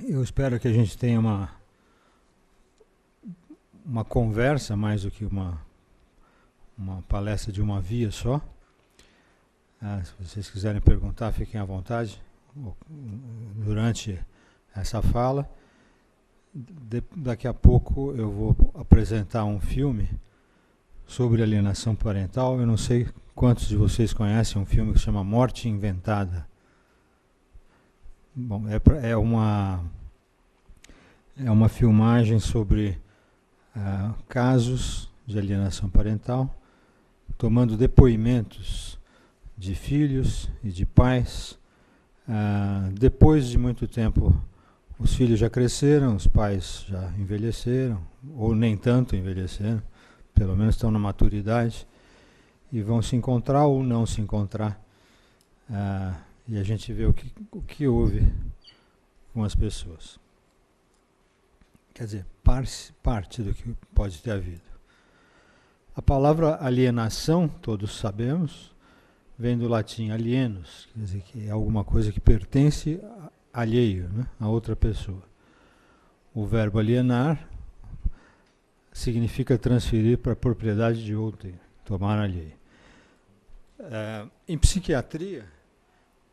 Eu espero que a gente tenha uma conversa mais do que uma palestra de uma via só. Se vocês quiserem perguntar, fiquem à vontade durante essa fala. Daqui a pouco eu vou apresentar um filme sobre alienação parental. Eu não sei quantos de vocês conhecem um filme que se chama Morte Inventada. Bom, é uma filmagem sobre casos de alienação parental, tomando depoimentos de filhos e de pais. Depois de muito tempo, os filhos já cresceram, os pais já envelheceram, ou nem tanto envelheceram, pelo menos estão na maturidade, e vão se encontrar ou não se encontrar. E a gente vê o que houve com as pessoas. Quer dizer, parte do que pode ter havido. A palavra alienação, todos sabemos, vem do latim alienus, quer dizer, que é alguma coisa que pertence alheio, né, a outra pessoa. O verbo alienar significa transferir para a propriedade de outrem, tomar alheio. Em psiquiatria,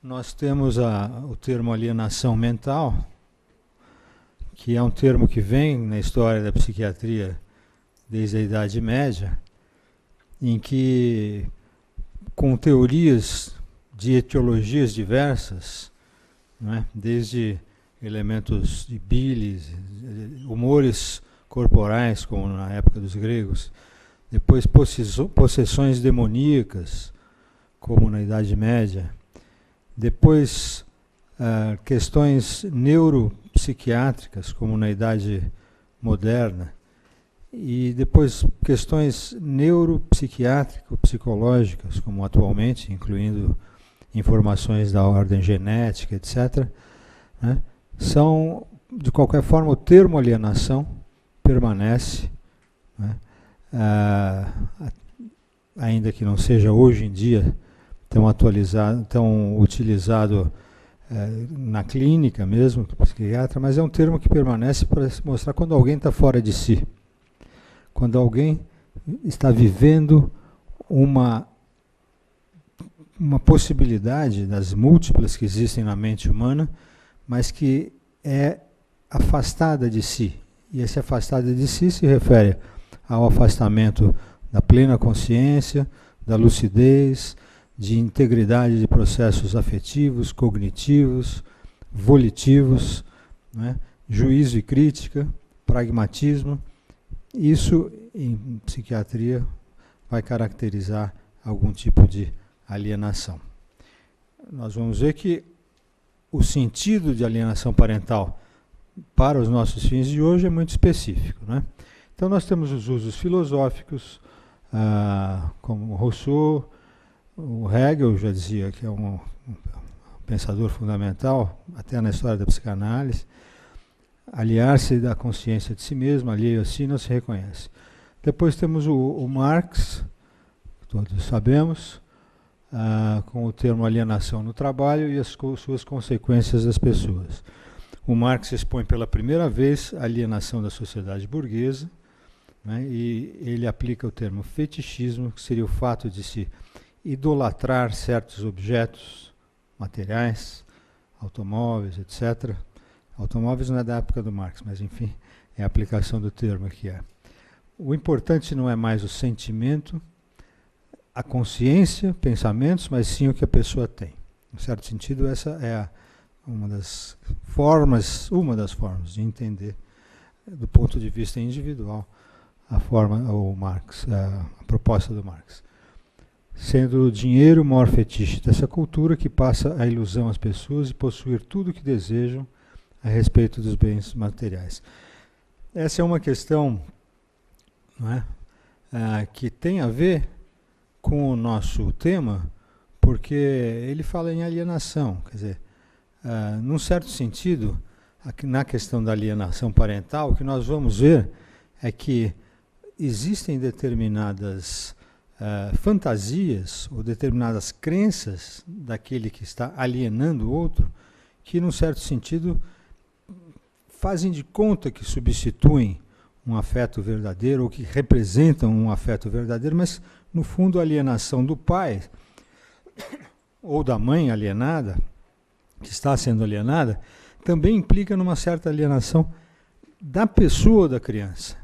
nós temos o termo alienação mental, que é um termo que vem na história da psiquiatria desde a Idade Média, em que, com teorias de etiologias diversas, né, desde elementos de bilis, humores corporais, como na época dos gregos, depois possessões demoníacas, como na Idade Média, depois questões neuropsiquiátricas, como na Idade Moderna, e depois questões neuropsiquiátrico-psicológicas, como atualmente, incluindo informações da ordem genética, etc., né, são, de qualquer forma, o termo alienação permanece, né, ainda que não seja hoje em dia tão atualizado, tão utilizado na clínica mesmo, para o psiquiatra, mas é um termo que permanece para mostrar quando alguém está fora de si, quando alguém está vivendo uma possibilidade das múltiplas que existem na mente humana, mas que é afastada de si. E esse afastada de si se refere ao afastamento da plena consciência, da lucidez, de integridade de processos afetivos, cognitivos, volitivos, né, juízo e crítica, pragmatismo. Isso, em psiquiatria, vai caracterizar algum tipo de alienação. Nós vamos ver que o sentido de alienação parental para os nossos fins de hoje é muito específico, né? Então nós temos os usos filosóficos, como Rousseau, o Hegel já dizia que é um pensador fundamental, até na história da psicanálise. Aliar-se da consciência de si mesmo, alheio a si, não se reconhece. Depois temos o Marx, todos sabemos, com o termo alienação no trabalho e as suas consequências das pessoas. O Marx expõe pela primeira vez a alienação da sociedade burguesa, né, e ele aplica o termo fetichismo, que seria o fato de se idolatrar certos objetos materiais, automóveis, etc. Automóveis não é da época do Marx, mas enfim, é a aplicação do termo que é. O importante não é mais o sentimento, a consciência, pensamentos, mas sim o que a pessoa tem. Em certo sentido, essa é uma das formas de entender, do ponto de vista individual, a proposta do Marx. Sendo o dinheiro o maior fetiche dessa cultura que passa a ilusão às pessoas de possuir tudo o que desejam a respeito dos bens materiais. Essa é uma questão, não é, que tem a ver com o nosso tema, porque ele fala em alienação. Quer dizer, num certo sentido, na questão da alienação parental, o que nós vamos ver é que existem determinadas fantasias ou determinadas crenças daquele que está alienando o outro, que, num certo sentido, fazem de conta que substituem um afeto verdadeiro ou que representam um afeto verdadeiro, mas no fundo a alienação do pai ou da mãe alienada, que está sendo alienada, também implica numa certa alienação da pessoa da criança,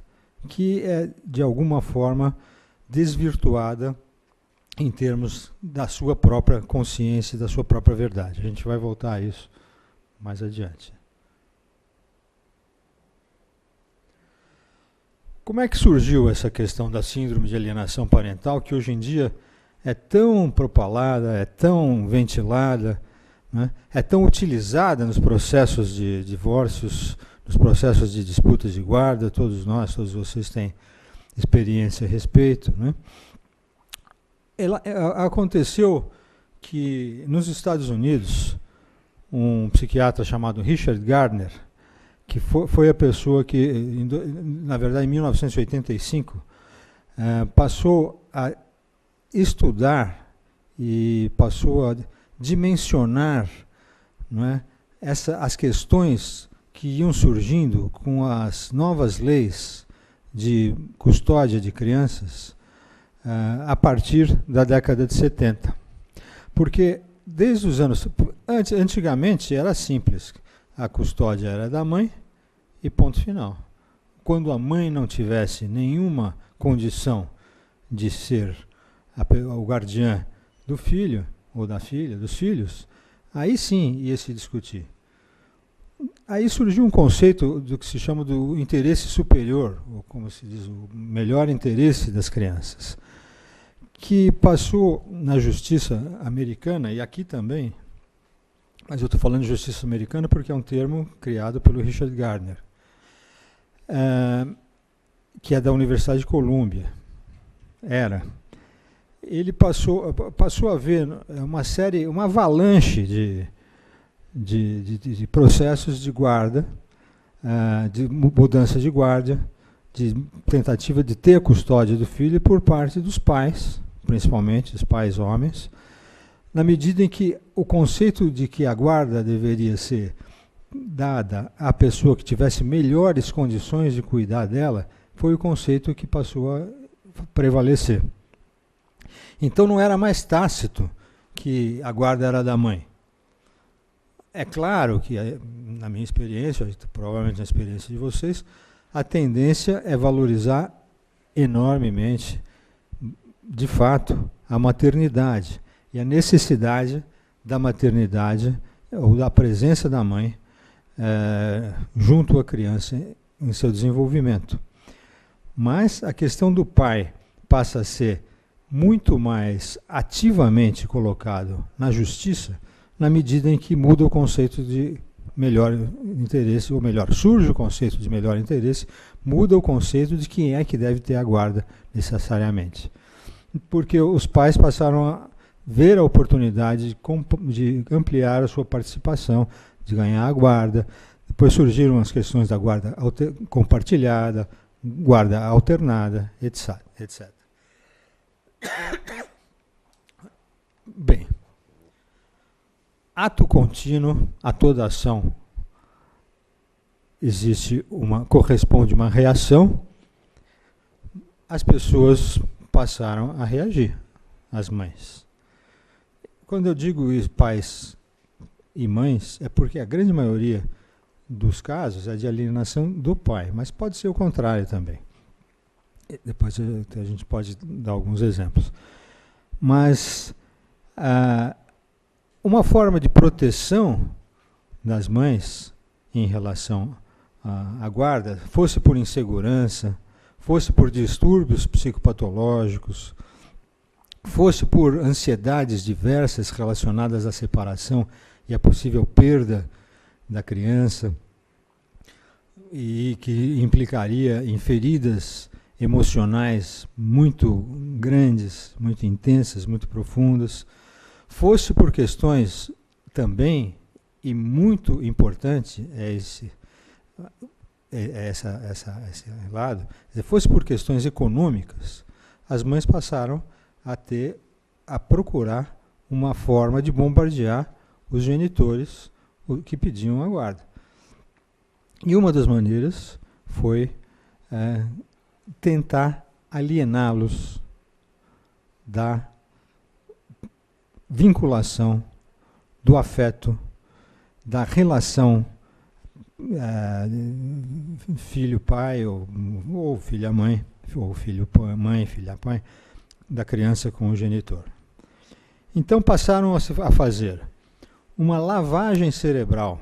que é de alguma forma desvirtuada em termos da sua própria consciência e da sua própria verdade. A gente vai voltar a isso mais adiante. Como é que surgiu essa questão da síndrome de alienação parental, que hoje em dia é tão propalada, é tão ventilada, né, é tão utilizada nos processos de divórcios, nos processos de disputas de guarda? Todos nós, todos vocês têm experiência a respeito, né? Aconteceu que nos Estados Unidos, um psiquiatra chamado Richard Gardner, que foi a pessoa que, na verdade, em 1985, passou a estudar e passou a dimensionar, não é, as questões que iam surgindo com as novas leis de custódia de crianças a partir da década de 70. Porque desde os anos... Antigamente era simples. A custódia era da mãe e ponto final. Quando a mãe não tivesse nenhuma condição de ser o guardiã do filho ou da filha, dos filhos, aí sim ia se discutir. Aí surgiu um conceito do que se chama do interesse superior, ou como se diz, o melhor interesse das crianças, que passou na justiça americana, e aqui também, mas eu estou falando de justiça americana porque é um termo criado pelo Richard Gardner, que é da Universidade de Colômbia. Ele passou a ver uma avalanche de processos de guarda, de mudança de guarda, de tentativa de ter a custódia do filho por parte dos pais, principalmente os pais homens, na medida em que o conceito de que a guarda deveria ser dada à pessoa que tivesse melhores condições de cuidar dela, foi o conceito que passou a prevalecer. Então não era mais tácito que a guarda era da mãe. É claro que, na minha experiência, provavelmente na experiência de vocês, a tendência é valorizar enormemente, de fato, a maternidade e a necessidade da maternidade ou da presença da mãe junto à criança em seu desenvolvimento. Mas a questão do pai passa a ser muito mais ativamente colocado na justiça na medida em que muda o conceito de melhor interesse, ou melhor, surge o conceito de melhor interesse, muda o conceito de quem é que deve ter a guarda necessariamente. Porque os pais passaram a ver a oportunidade de ampliar a sua participação, de ganhar a guarda. Depois surgiram as questões da guarda compartilhada, guarda alternada, etc. Bem, ato contínuo a toda ação corresponde uma reação. As pessoas passaram a reagir, as mães. Quando eu digo isso, pais e mães, é porque a grande maioria dos casos é de alienação do pai, mas pode ser o contrário também. Depois a gente pode dar alguns exemplos. Mas uma forma de proteção das mães em relação à guarda, fosse por insegurança, fosse por distúrbios psicopatológicos, fosse por ansiedades diversas relacionadas à separação e à possível perda da criança, e que implicaria em feridas emocionais muito grandes, muito intensas, muito profundas, fosse por questões também, e muito importante esse lado, fosse por questões econômicas, as mães passaram a procurar uma forma de bombardear os genitores que pediam a guarda. E uma das maneiras foi tentar aliená-los da vinculação, do afeto, da relação filho-pai, ou filha-mãe, ou filho-mãe, filha-pai, da criança com o genitor. Então passaram a fazer uma lavagem cerebral,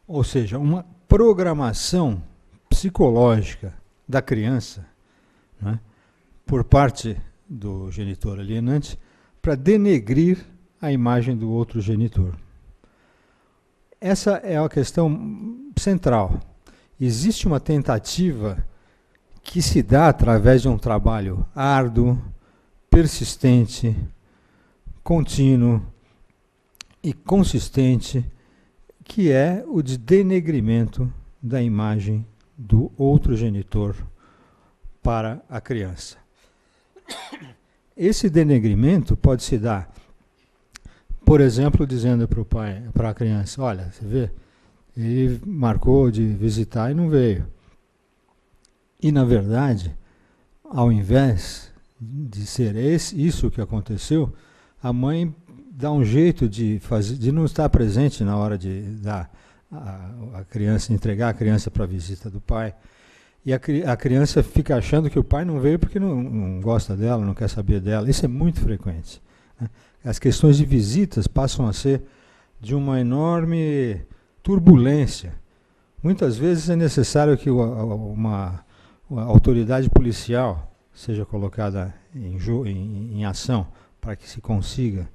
ou seja, uma programação psicológica da criança, né, por parte do genitor alienante, para denegrir a imagem do outro genitor. Essa é a questão central. Existe uma tentativa que se dá através de um trabalho árduo, persistente, contínuo e consistente, que é o de denegrimento da imagem do outro genitor para a criança. Esse denegrimento pode se dar, por exemplo, dizendo para o pai, para a criança: olha, você vê, ele marcou de visitar e não veio. E, na verdade, ao invés de ser isso que aconteceu, a mãe dá um jeito de não estar presente na hora de dar a criança, entregar a criança para a visita do pai. E a criança fica achando que o pai não veio porque não gosta dela, não quer saber dela. Isso é muito frequente, né? As questões de visitas passam a ser de uma enorme turbulência. Muitas vezes é necessário que uma autoridade policial seja colocada em ação para que se consiga,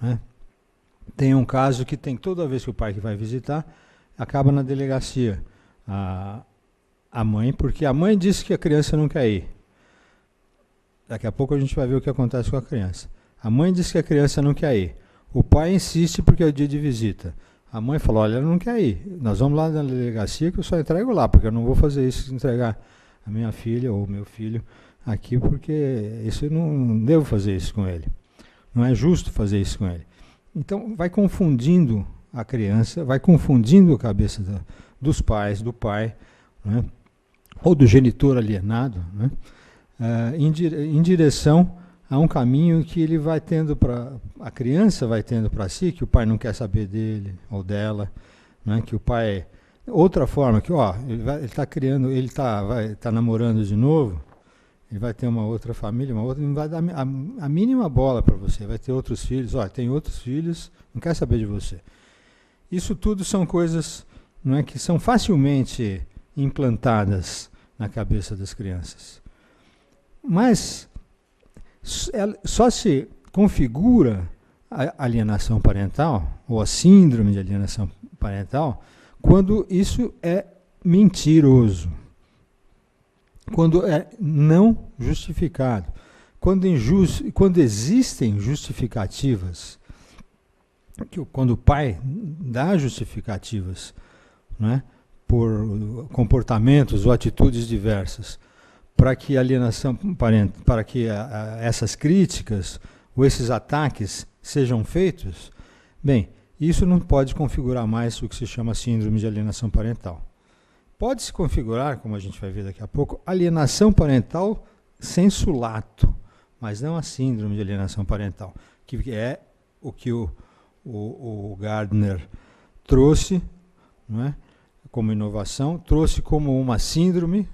né? Tem um caso que tem toda vez que o pai que vai visitar, acaba na delegacia a mãe, porque a mãe disse que a criança não quer ir. Daqui a pouco a gente vai ver o que acontece com a criança. A mãe disse que a criança não quer ir. O pai insiste porque é o dia de visita. A mãe falou: olha, ela não quer ir. Nós vamos lá na delegacia que eu só entrego lá, porque eu não vou fazer isso, entregar a minha filha ou o meu filho aqui, porque isso eu não devo fazer isso com ele. Não é justo fazer isso com ele. Então vai confundindo a criança, vai confundindo a cabeça dos pais, do pai, né, ou do genitor alienado, né, em direção a um caminho que ele vai tendo a criança vai tendo para si, que o pai não quer saber dele ou dela, né, que o pai... Outra forma, que ele está criando, ele está namorando de novo, ele vai ter uma outra família, não vai dar a mínima bola para você, vai ter outros filhos, tem outros filhos, não quer saber de você. Isso tudo são coisas, não é, que são facilmente implantadas na cabeça das crianças. Mas só se configura a alienação parental, ou a síndrome de alienação parental, quando isso é mentiroso, quando é não justificado, quando existem justificativas, quando o pai dá justificativas, né, por comportamentos ou atitudes diversas, para que a alienação parental, para que essas críticas ou esses ataques sejam feitos, bem, isso não pode configurar mais o que se chama síndrome de alienação parental. Pode-se configurar, como a gente vai ver daqui a pouco, alienação parental sensu lato, mas não a síndrome de alienação parental, que é o que o Gardner trouxe, não é, como inovação, trouxe como uma síndrome,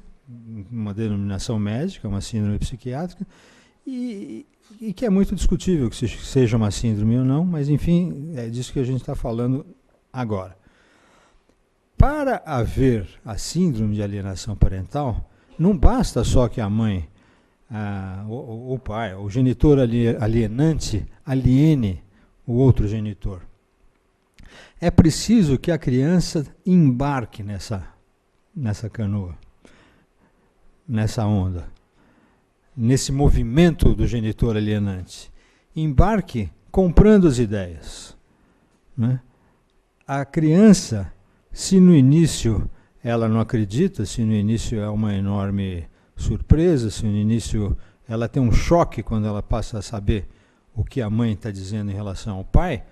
uma denominação médica, uma síndrome psiquiátrica, e que é muito discutível que seja uma síndrome ou não, mas enfim, é disso que a gente está falando agora. Para haver a síndrome de alienação parental, não basta só que a mãe, o pai, o genitor alienante, aliene o outro genitor. É preciso que a criança embarque nessa canoa, nessa onda, nesse movimento do genitor alienante. Embarque comprando as ideias, né? A criança, se no início ela não acredita, se no início é uma enorme surpresa, se no início ela tem um choque quando ela passa a saber o que a mãe está dizendo em relação ao pai,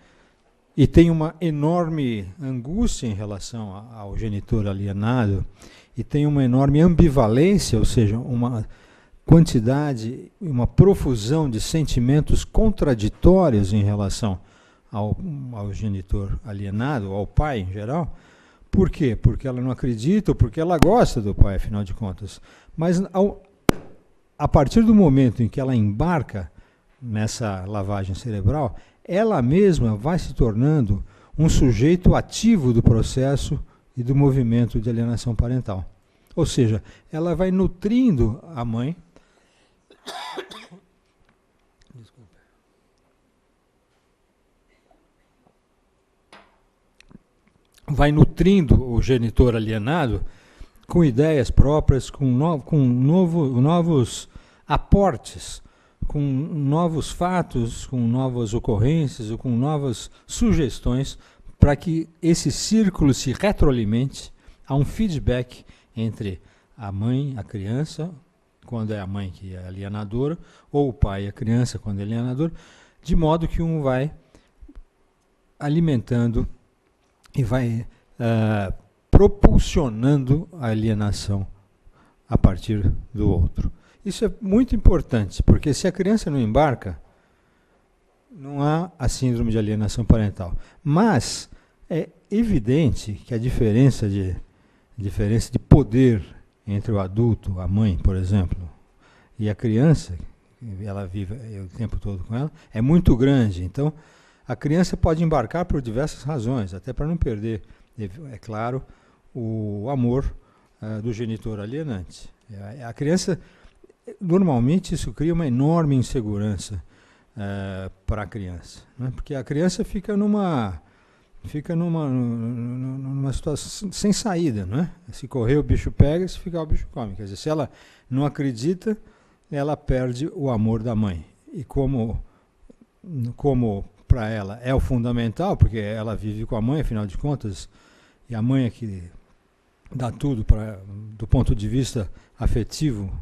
e tem uma enorme angústia em relação ao genitor alienado, e tem uma enorme ambivalência, ou seja, uma quantidade, uma profusão de sentimentos contraditórios em relação ao genitor alienado, ao pai em geral. Por quê? Porque ela não acredita, ou porque ela gosta do pai, afinal de contas. Mas a partir do momento em que ela embarca nessa lavagem cerebral, ela mesma vai se tornando um sujeito ativo do processo e do movimento de alienação parental. Ou seja, ela vai nutrindo a mãe. Vai nutrindo o genitor alienado com ideias próprias, com novos aportes, com novos fatos, com novas ocorrências, ou com novas sugestões, para que esse círculo se retroalimente. Há um feedback entre a mãe, a criança, quando é a mãe que é alienadora, ou o pai e a criança, quando é alienador, de modo que um vai alimentando e vai propulsionando a alienação a partir do outro. Isso é muito importante, porque se a criança não embarca, não há a síndrome de alienação parental. Mas é evidente que a diferença de poder entre o adulto, a mãe, por exemplo, e a criança, ela vive o tempo todo com ela, é muito grande. Então, a criança pode embarcar por diversas razões, até para não perder, é claro, o amor do genitor alienante. A criança, normalmente, isso cria uma enorme insegurança para a criança, né? Porque a criança fica numa situação sem saída, não é? Se correr o bicho pega, se ficar o bicho come. Quer dizer, se ela não acredita, ela perde o amor da mãe. E como para ela é o fundamental, porque ela vive com a mãe, afinal de contas, e a mãe é que dá tudo do ponto de vista afetivo,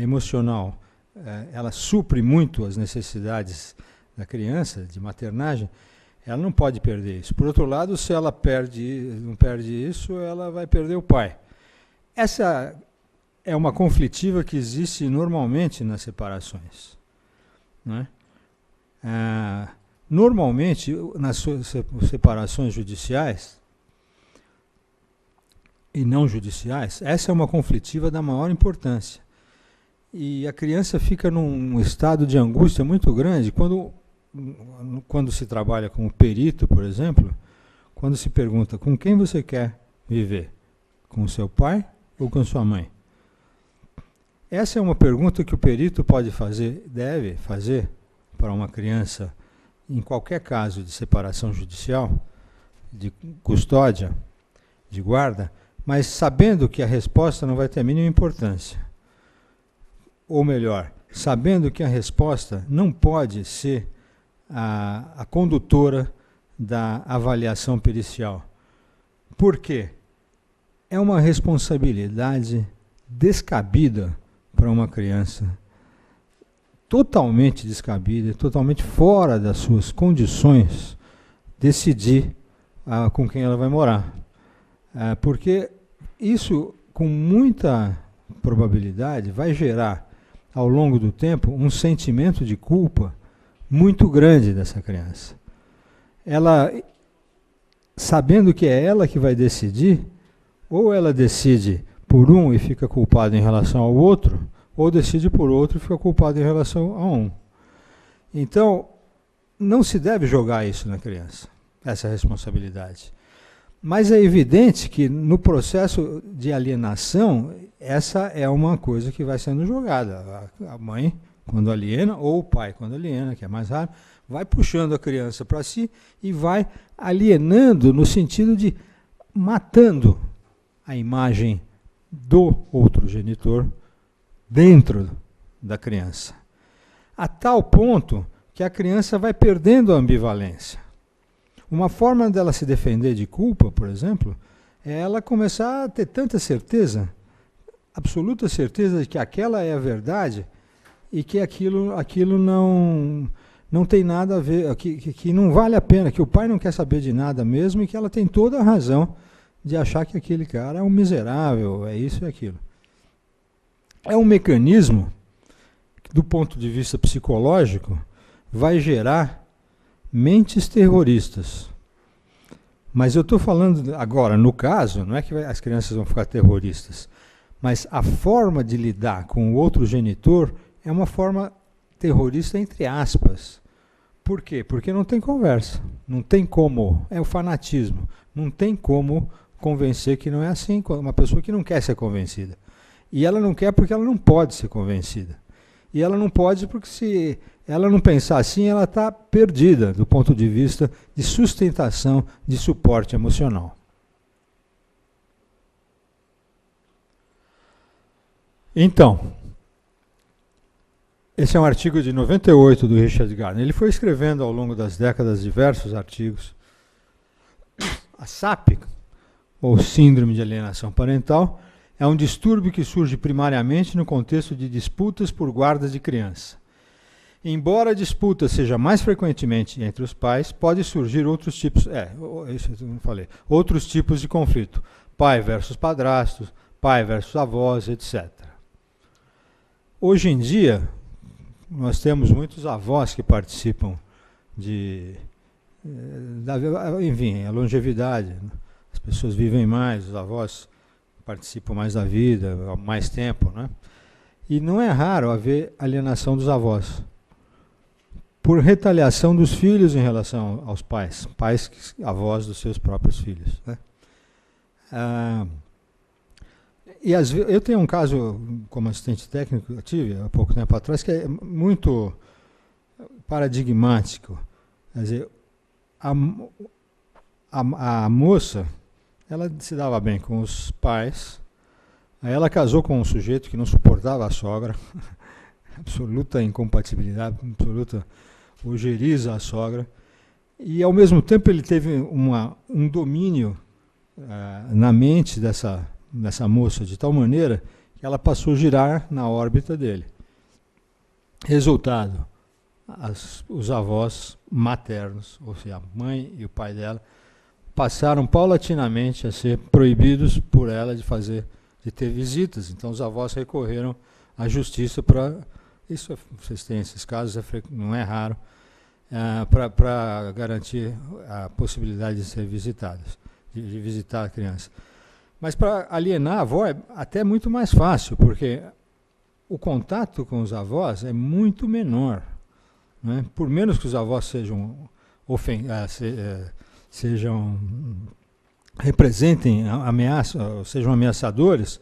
emocional, ela supre muito as necessidades da criança, de maternagem, ela não pode perder isso. Por outro lado, se ela não perde isso, ela vai perder o pai. Essa é uma conflitiva que existe normalmente nas separações, não é? Normalmente, nas separações judiciais e não judiciais, essa é uma conflitiva da maior importância. E a criança fica num estado de angústia muito grande quando se trabalha com o perito, por exemplo, quando se pergunta com quem você quer viver, com seu pai ou com sua mãe? Essa é uma pergunta que o perito pode fazer, deve fazer para uma criança em qualquer caso de separação judicial, de custódia, de guarda, mas sabendo que a resposta não vai ter a mínima importância. Ou melhor, sabendo que a resposta não pode ser a condutora da avaliação pericial. Por quê? É uma responsabilidade descabida para uma criança, totalmente descabida, totalmente fora das suas condições, decidir com quem ela vai morar. Porque isso, com muita probabilidade, vai gerar, ao longo do tempo, um sentimento de culpa muito grande dessa criança. Ela, sabendo que é ela que vai decidir, ou ela decide por um e fica culpada em relação ao outro, ou decide por outro e fica culpada em relação a um. Então, não se deve jogar isso na criança, essa responsabilidade. Mas é evidente que no processo de alienação, essa é uma coisa que vai sendo jogada. A mãe, quando aliena, ou o pai, quando aliena, que é mais raro, vai puxando a criança para si e vai alienando no sentido de matando a imagem do outro genitor dentro da criança. A tal ponto que a criança vai perdendo a ambivalência. Uma forma dela se defender de culpa, por exemplo, é ela começar a ter tanta certeza, absoluta certeza de que aquela é a verdade e que aquilo não tem nada a ver, que não vale a pena, que o pai não quer saber de nada mesmo e que ela tem toda a razão de achar que aquele cara é um miserável, é isso e aquilo. É um mecanismo que, do ponto de vista psicológico, vai gerar mentes terroristas. Mas eu estou falando agora, no caso, não é que as crianças vão ficar terroristas, mas a forma de lidar com o outro genitor é uma forma terrorista entre aspas. Por quê? Porque não tem conversa, não tem como, é o fanatismo, não tem como convencer que não é assim, uma pessoa que não quer ser convencida. E ela não quer porque ela não pode ser convencida. E ela não pode porque se ela não pensar assim, ela está perdida do ponto de vista de sustentação, de suporte emocional. Então, esse é um artigo de 98 do Richard Gardner. Ele foi escrevendo ao longo das décadas diversos artigos. A SAP, ou Síndrome de Alienação Parental, é um distúrbio que surge primariamente no contexto de disputas por guardas de criança. Embora a disputa seja mais frequentemente entre os pais, pode surgir outros tipos, isso eu não falei, outros tipos de conflito. Pai versus padrastos, pai versus avós, etc. Hoje em dia, nós temos muitos avós que participam enfim, a longevidade. As pessoas vivem mais, os avós participam mais da vida, há mais tempo, né? E não é raro haver alienação dos avós, por retaliação dos filhos em relação aos pais, avós dos seus próprios filhos, né? E eu tenho um caso como assistente técnico, eu tive há pouco tempo atrás, que é muito paradigmático. Quer dizer, a moça, ela se dava bem com os pais, aí ela casou com um sujeito que não suportava a sogra, absoluta incompatibilidade, absoluta ojeriza a sogra, e ao mesmo tempo ele teve um domínio na mente dessa moça de tal maneira que ela passou a girar na órbita dele. Resultado, os avós maternos, ou seja, a mãe e o pai dela, passaram paulatinamente a ser proibidos por ela de ter visitas. Então os avós recorreram à justiça para, isso vocês têm esses casos, não é raro, para garantir a possibilidade de ser visitados, de visitar a criança. Mas para alienar a avó é até muito mais fácil, porque o contato com os avós é muito menor, né? Por menos que os avós representem ameaça, sejam ameaçadores,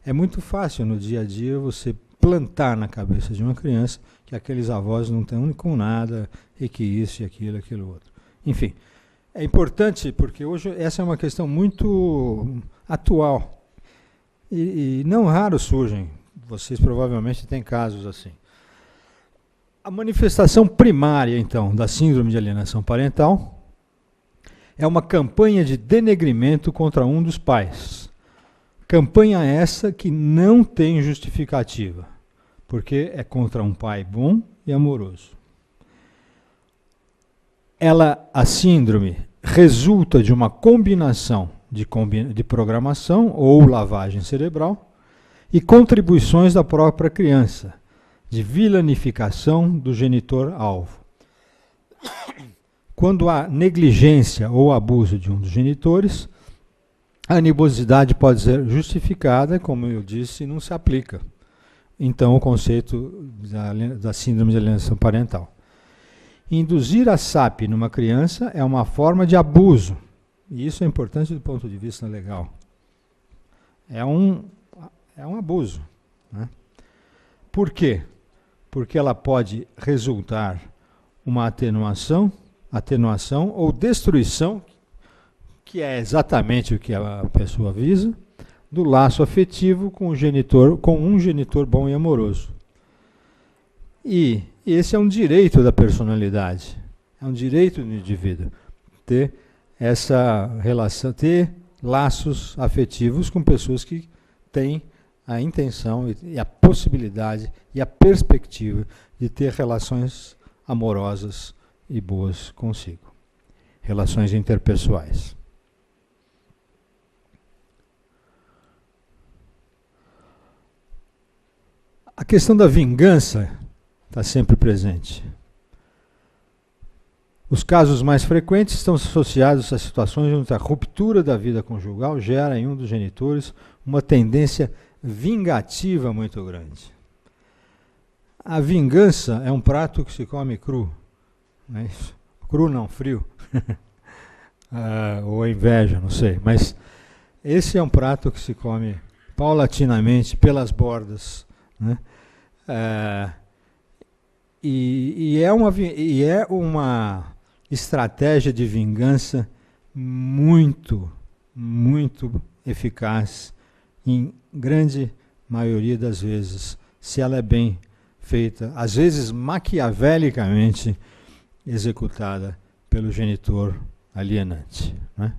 é muito fácil no dia a dia você plantar na cabeça de uma criança que aqueles avós não estão com nada e que isso e aquilo outro. Enfim, é importante porque hoje essa é uma questão muito atual e não raro surgem, vocês provavelmente têm casos assim. A manifestação primária, então, da síndrome de alienação parental é uma campanha de denegrimento contra um dos pais. Campanha essa que não tem justificativa, porque é contra um pai bom e amoroso. A síndrome resulta de uma combinação de programação ou lavagem cerebral e contribuições da própria criança, de vilanificação do genitor-alvo. Quando há negligência ou abuso de um dos genitores, a animosidade pode ser justificada, como eu disse, não se aplica. Então, o conceito da síndrome de alienação parental. Induzir a SAP numa criança é uma forma de abuso. E isso é importante do ponto de vista legal. É um abuso, né? Por quê? Porque ela pode resultar uma atenuação ou destruição, que é exatamente o que a pessoa visa, do laço afetivo com um genitor bom e amoroso. E esse é um direito da personalidade, é um direito do indivíduo ter essa relação, ter laços afetivos com pessoas que têm a intenção e a possibilidade e a perspectiva de ter relações amorosas e boas consigo. Relações interpessoais. A questão da vingança está sempre presente. Os casos mais frequentes estão associados a situações onde a ruptura da vida conjugal gera em um dos genitores uma tendência vingativa muito grande. A vingança é um prato que se come cru. Não é isso? Cru não, frio. Ou a inveja, não sei. Mas esse é um prato que se come paulatinamente pelas bordas, né? E é uma estratégia de vingança muito, muito eficaz em grande maioria das vezes, se ela é bem feita, às vezes maquiavelicamente executada pelo genitor alienante, né?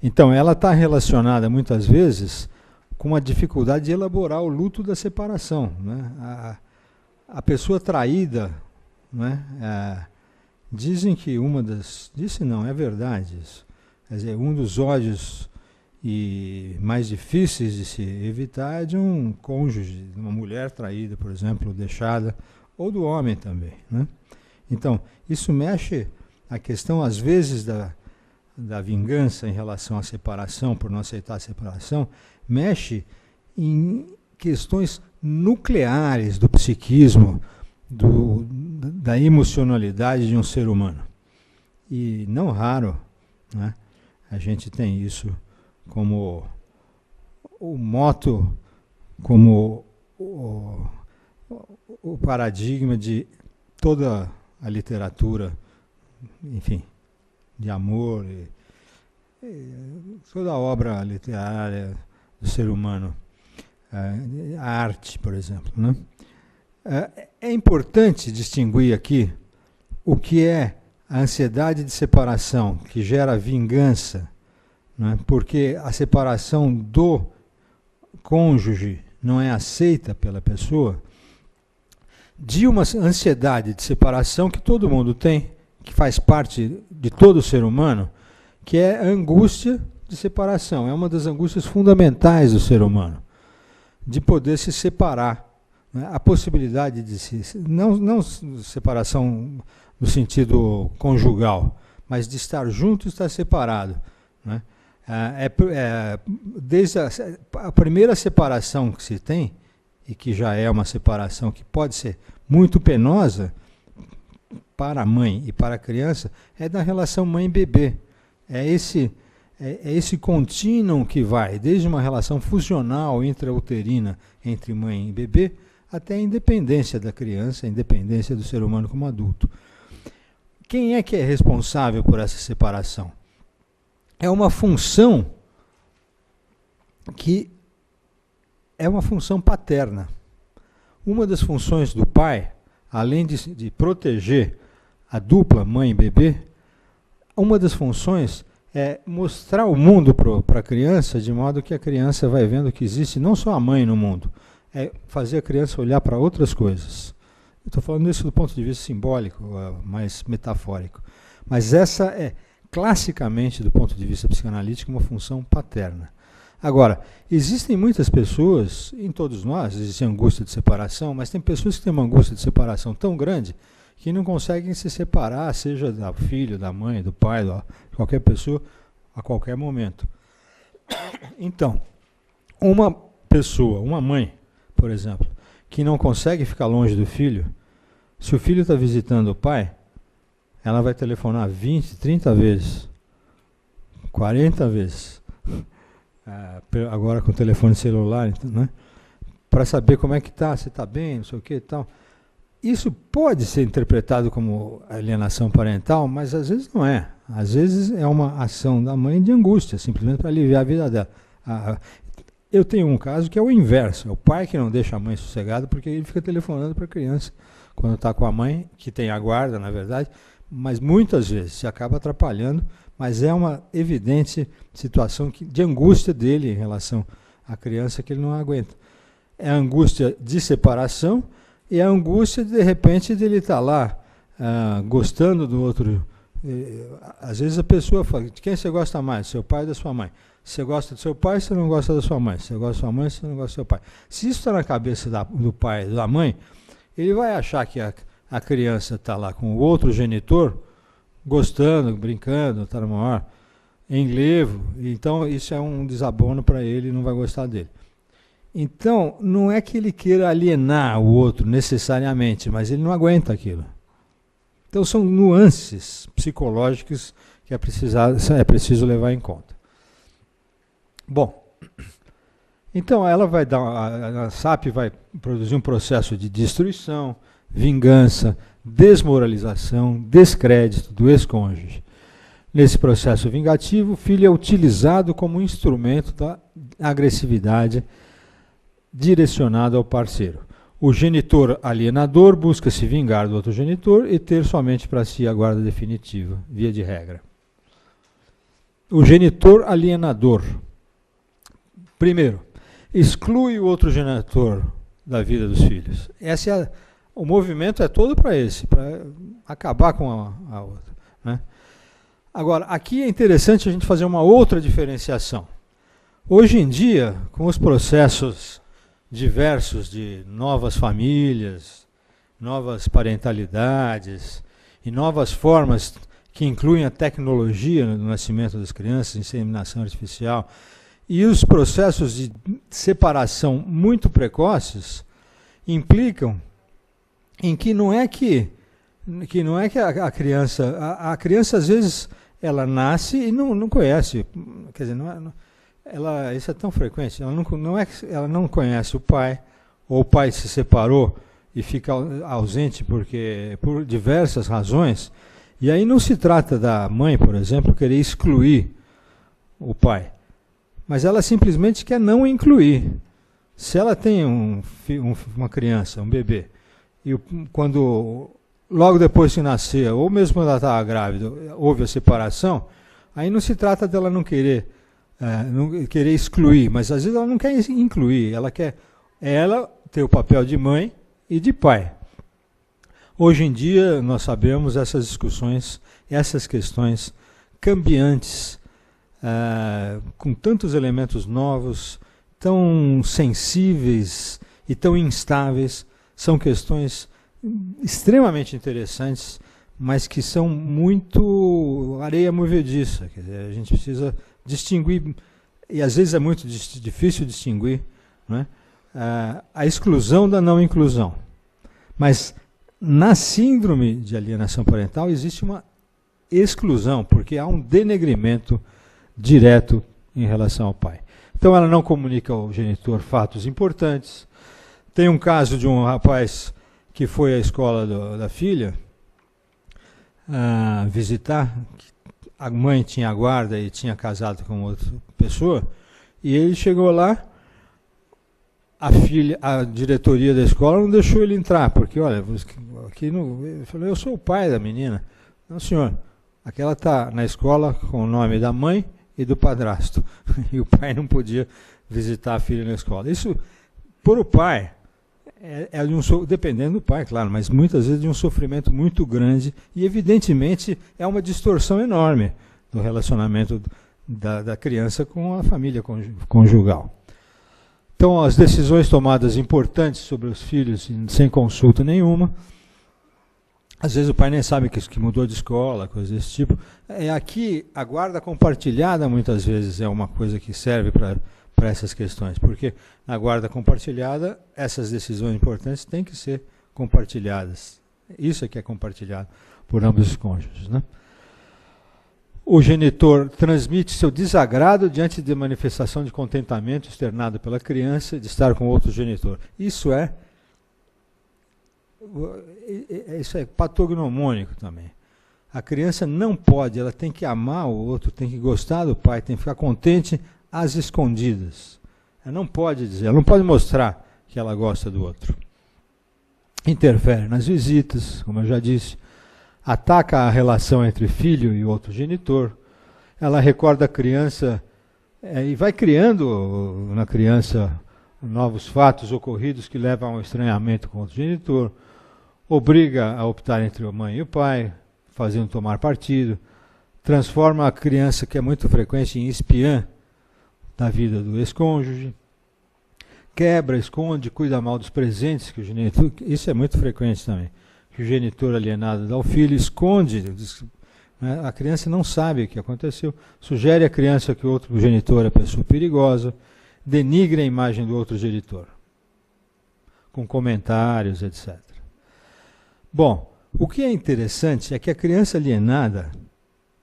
Então, ela está relacionada muitas vezes com a dificuldade de elaborar o luto da separação, né? A pessoa traída, né? Dizem que é verdade isso. Quer dizer, um dos ódios mais difíceis de se evitar é de um cônjuge, de uma mulher traída, por exemplo, deixada, ou do homem também, né? Então, isso mexe a questão, às vezes, da vingança em relação à separação, por não aceitar a separação, mexe em questões nucleares do psiquismo, da emocionalidade de um ser humano. E não raro, né, a gente tem isso como o moto, como o paradigma de toda a literatura, enfim, de amor, toda a obra literária do ser humano, a arte, por exemplo, né? É importante distinguir aqui o que é a ansiedade de separação, que gera vingança, né? Porque a separação do cônjuge não é aceita pela pessoa, de uma ansiedade de separação que todo mundo tem, que faz parte de todo ser humano, que é a angústia de separação. É uma das angústias fundamentais do ser humano, de poder se separar, né? A possibilidade de não separação no sentido conjugal, mas de estar junto e estar separado, né? Desde a primeira separação que se tem, e que já é uma separação que pode ser muito penosa para a mãe e para a criança, é da relação mãe-bebê. É esse contínuo que vai desde uma relação funcional intrauterina entre mãe e bebê até a independência da criança, a independência do ser humano como adulto. Quem é que é responsável por essa separação? É uma função que é uma função paterna. Uma das funções do pai, além de proteger a dupla mãe e bebê, uma das funções é mostrar o mundo para a criança, de modo que a criança vai vendo que existe não só a mãe no mundo, é fazer a criança olhar para outras coisas. Eu estou falando isso do ponto de vista simbólico, mais metafórico. Mas essa é, classicamente, do ponto de vista psicanalítico, uma função paterna. Agora, existem muitas pessoas, em todos nós, existe angústia de separação, mas tem pessoas que têm uma angústia de separação tão grande que não conseguem se separar, seja do filho, da mãe, do pai, de qualquer pessoa, a qualquer momento. Então, uma pessoa, uma mãe, por exemplo, que não consegue ficar longe do filho, se o filho está visitando o pai, ela vai telefonar 20, 30 vezes, 40 vezes, agora com o telefone celular, né, para saber como é que está, se está bem, não sei o que e tal. Isso pode ser interpretado como alienação parental, mas às vezes não é. Às vezes é uma ação da mãe de angústia, simplesmente para aliviar a vida dela. Eu tenho um caso que é o inverso, é o pai que não deixa a mãe sossegada porque ele fica telefonando para a criança quando está com a mãe, que tem a guarda, na verdade, mas muitas vezes se acaba atrapalhando, mas é uma evidente situação de angústia dele em relação à criança que ele não aguenta. É a angústia de separação e a angústia, de repente, de ele estar lá gostando do outro. Às vezes a pessoa fala, de quem você gosta mais? Seu pai ou da sua mãe? Você gosta do seu pai, você não gosta da sua mãe. Você gosta da sua mãe, você não gosta do seu pai. Se isso está na cabeça do pai e da mãe, ele vai achar que a criança está lá com o outro genitor, gostando, brincando, está no maior enlevo. Então isso é um desabono para ele e não vai gostar dele. Então, não é que ele queira alienar o outro necessariamente, mas ele não aguenta aquilo. Então são nuances psicológicas que é preciso levar em conta. Bom, então ela vai a SAP vai produzir um processo de destruição, vingança, desmoralização, descrédito do ex-cônjuge. Nesse processo vingativo, o filho é utilizado como instrumento da agressividade direcionada ao parceiro. O genitor alienador busca se vingar do outro genitor e ter somente para si a guarda definitiva, via de regra. O genitor alienador. Primeiro, exclui o outro genitor da vida dos filhos. O movimento é todo para acabar com a outra. Né? Agora, aqui é interessante a gente fazer uma outra diferenciação. Hoje em dia, com os processos diversos de novas famílias, novas parentalidades e novas formas que incluem a tecnologia no nascimento das crianças, inseminação artificial, e os processos de separação muito precoces implicam em que não é que a criança às vezes ela nasce e não conhece, quer dizer, isso é tão frequente, ela não conhece o pai, ou o pai se separou e fica ausente por diversas razões, e aí não se trata da mãe, por exemplo, querer excluir o pai, mas ela simplesmente quer não incluir. Se ela tem uma criança, um bebê, e quando logo depois que nascer, ou mesmo quando ela estava grávida, houve a separação, aí não se trata dela não querer excluir, mas às vezes ela não quer incluir, ela quer ter o papel de mãe e de pai. Hoje em dia nós sabemos essas discussões, essas questões cambiantes, com tantos elementos novos, tão sensíveis e tão instáveis, são questões extremamente interessantes, mas que são muito areia movediça. Quer dizer, a gente precisa distinguir, e às vezes é muito difícil distinguir, né, a exclusão da não inclusão. Mas na síndrome de alienação parental existe uma exclusão, porque há um denegrimento direto em relação ao pai. Então ela não comunica ao genitor fatos importantes. Tem um caso de um rapaz que foi à escola da filha visitar, a mãe tinha a guarda e tinha casado com outra pessoa, e ele chegou lá, a diretoria da escola não deixou ele entrar, porque, olha, aqui não, ele falou, eu sou o pai da menina. Não, senhor, aquela está na escola com o nome da mãe e do padrasto, e o pai não podia visitar a filha na escola. Isso, por o pai, dependendo do pai, claro, mas muitas vezes de um sofrimento muito grande, e evidentemente é uma distorção enorme do relacionamento da criança com a família conjugal. Então, as decisões tomadas importantes sobre os filhos sem consulta nenhuma, às vezes o pai nem sabe que mudou de escola, coisas desse tipo. Aqui, a guarda compartilhada muitas vezes é uma coisa que serve para essas questões, porque na guarda compartilhada, essas decisões importantes têm que ser compartilhadas. Isso é que é compartilhado por ambos os cônjuges, né? O genitor transmite seu desagrado diante de manifestação de contentamento externado pela criança de estar com outro genitor. Isso é patognomônico também. A criança não pode, ela tem que amar o outro, tem que gostar do pai, tem que ficar contente às escondidas. Ela não pode dizer, ela não pode mostrar que ela gosta do outro. Interfere nas visitas, como eu já disse. Ataca a relação entre filho e outro genitor. Ela recorda a criança e vai criando na criança novos fatos ocorridos que levam ao estranhamento com outro genitor. obriga a optar entre a mãe e o pai, fazendo tomar partido, transforma a criança, que é muito frequente, em espiã da vida do ex-cônjuge, quebra, esconde, cuida mal dos presentes que o genitor, isso é muito frequente também, que o genitor alienado dá ao filho, esconde, né, a criança não sabe o que aconteceu, sugere à criança que o outro genitor é pessoa perigosa, denigra a imagem do outro genitor, com comentários, etc. Bom, o que é interessante é que a criança alienada,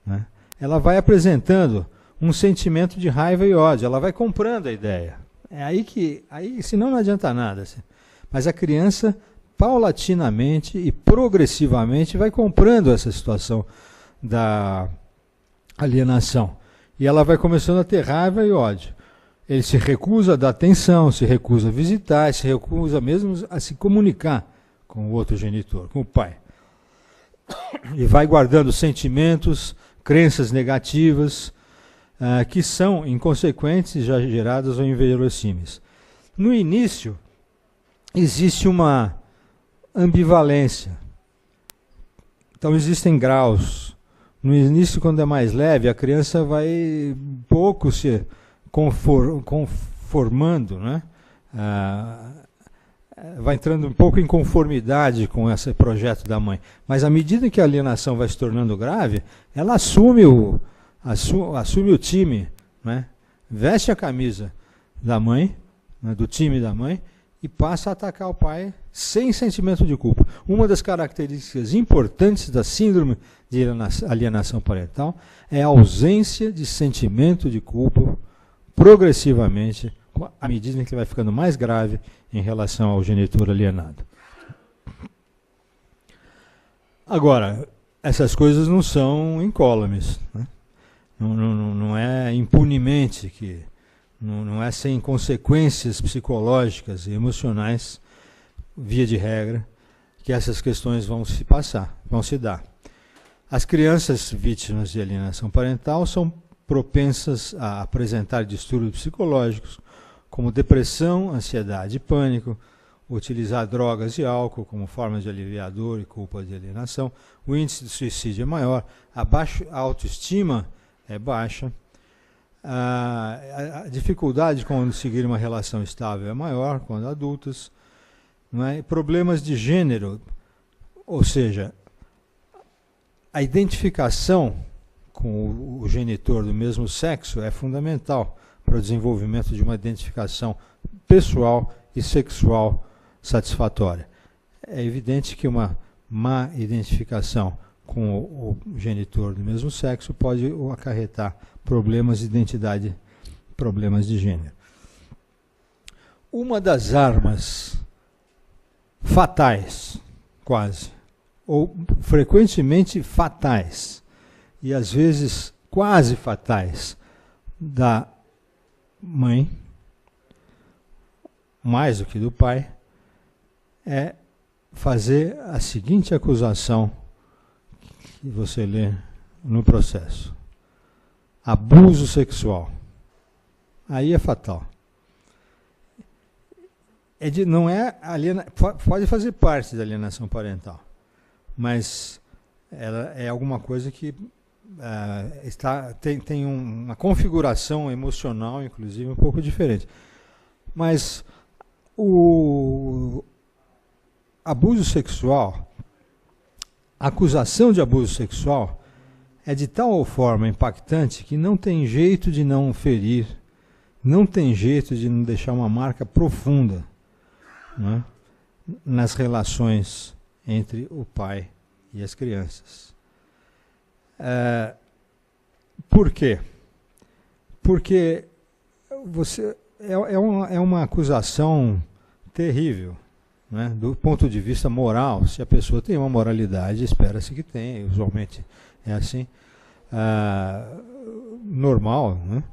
né, ela vai apresentando um sentimento de raiva e ódio, ela vai comprando a ideia. É aí senão não adianta nada. Mas a criança, paulatinamente e progressivamente, vai comprando essa situação da alienação. E ela vai começando a ter raiva e ódio. Ele se recusa a dar atenção, se recusa a visitar, se recusa mesmo a se comunicar com o outro genitor, com o pai. E vai guardando sentimentos, crenças negativas, que são inconsequentes, já geradas ou inverossímeis. No início, existe uma ambivalência. Então, existem graus. No início, quando é mais leve, a criança vai pouco se conformando, né? Vai entrando um pouco em conformidade com esse projeto da mãe. Mas à medida que a alienação vai se tornando grave, ela assume o time, né? Veste a camisa da mãe, né, do time da mãe, e passa a atacar o pai sem sentimento de culpa. Uma das características importantes da síndrome de alienação parental é a ausência de sentimento de culpa progressivamente, à medida que vai ficando mais grave em relação ao genitor alienado. Agora, essas coisas não são incólumes, né? Não é impunemente, não é sem consequências psicológicas e emocionais, via de regra, que essas questões vão se dar. As crianças vítimas de alienação parental são propensas a apresentar distúrbios psicológicos, como depressão, ansiedade e pânico, utilizar drogas e álcool como formas de aliviar a dor e culpa de alienação. O índice de suicídio é maior, a autoestima é baixa, a dificuldade de conseguir uma relação estável é maior quando adultos, não é? Problemas de gênero, ou seja, a identificação com o genitor do mesmo sexo é fundamental para o desenvolvimento de uma identificação pessoal e sexual satisfatória. É evidente que uma má identificação com o genitor do mesmo sexo pode acarretar problemas de identidade, problemas de gênero. Uma das armas fatais, quase, ou frequentemente fatais, e às vezes quase fatais, da mãe, mais do que do pai, é fazer a seguinte acusação que você lê no processo: abuso sexual. Aí é fatal. Não é pode fazer parte da alienação parental, mas ela é alguma coisa que tem uma configuração emocional, inclusive, um pouco diferente. Mas o abuso sexual, a acusação de abuso sexual é de tal forma impactante que não tem jeito de não ferir, não tem jeito de não deixar uma marca profunda, né, nas relações entre o pai e as crianças. Por quê? Porque é uma acusação terrível, né, do ponto de vista moral. Se a pessoa tem uma moralidade, espera-se que tenha, usualmente é assim, normal, né,